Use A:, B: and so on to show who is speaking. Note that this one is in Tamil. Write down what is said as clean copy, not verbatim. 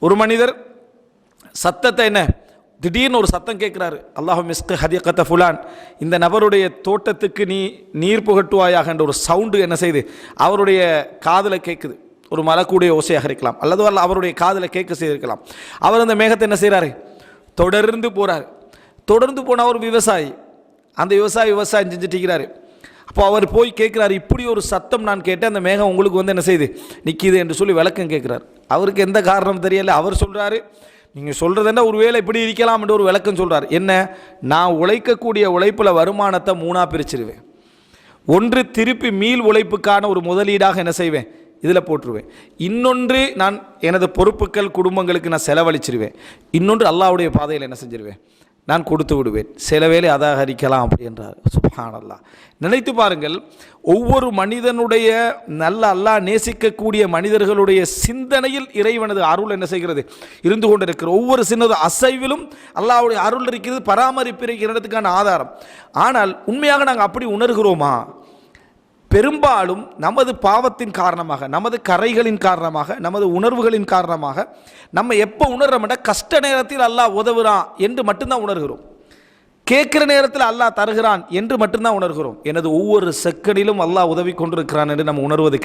A: ஒரு மனிதர் சத்தத்தை என்ன திடீர்னு ஒரு சத்தம் கேட்குறாரு, அல்லாஹு மிஸ்கு ஹதியகத்த ஃபுலான், இந்த நபருடைய தோட்டத்துக்கு நீ நீர் புகட்டுவாயாக என்ற ஒரு சவுண்டு என்ன செய்யுது அவருடைய காதில் கேட்குது. ஒரு மலக்கூடிய ஓசையாக இருக்கலாம், அல்லது அவருடைய காதில் கேட்க செய்திருக்கலாம். அவர் அந்த மேகத்தை என்ன செய்கிறாரு, தொடர்ந்து போகிறார். தொடர்ந்து போன ஒரு விவசாயி, அந்த விவசாயம் செஞ்சுட்டு இருக்கிறாரு. அப்போ அவர் போய் கேட்குறாரு, இப்படி ஒரு சத்தம் நான் கேட்டேன், அந்த மேகம் உங்களுக்கு என்ன செய்யுது நிற்கிது என்று சொல்லி விளக்கம் கேட்குறாரு. அவருக்கு எந்த காரணம் தெரியல. அவர் சொல்கிறாரு, நீங்கள் சொல்கிறது என்ன, ஒரு வேளை இப்படி இருக்கலாம் என்று ஒரு விளக்கம் சொல்கிறார். என்ன, நான் உழைக்கக்கூடிய உழைப்பில் வருமானத்தை 3ஆக பிரிச்சிருவேன். ஒன்று திருப்பி மீள் உழைப்புக்கான ஒரு முதலீடாக என்ன செய்வேன், இதில் போட்டுருவேன். இன்னொன்று நான் எனது பொறுப்புகள் குடும்பங்களுக்கு நான் செலவழிச்சிருவேன். இன்னொன்று அல்லாஹ்வுடைய பாதையில் என்ன செஞ்சிருவேன், நான் கொடுத்து விடுவேன். சில வேளை அதாகரிக்கலாம் அப்படி என்றார். சுப்ஹானல்லாஹ். நினைத்து பாருங்கள், ஒவ்வொரு மனிதனுடைய நல்ல அல்லாஹ் நேசிக்கக்கூடிய மனிதர்களுடைய சிந்தனையில் இறைவனது அருள் என்ன செய்கிறது இருந்து கொண்டிருக்கிற. ஒவ்வொரு சின்னது அசைவிலும் அல்லாஹ்வுடைய அருள் இருக்கிறது, பராமரிப்பு இருக்கிறதுக்கான ஆதாரம். ஆனால் உண்மையாக நாங்கள் அப்படி உணர்கிறோமா? பெரும்பாலும் நமது பாவத்தின் காரணமாக, நமது கரைகளின் காரணமாக, நமது உணர்வுகளின் காரணமாக நம்ம எப்போ உணர்றோம்னா கஷ்ட நேரத்தில் அல்லாஹ் உதவுறான் என்று மட்டும்தான் உணர்கிறோம். கேட்குற நேரத்தில் அல்லாஹ் தருகிறான் என்று மட்டும்தான் உணர்கிறோம். எனது ஒவ்வொரு செகண்டிலும் அல்லாஹ் உதவி கொண்டிருக்கிறான் என்று நம்ம உணர்வது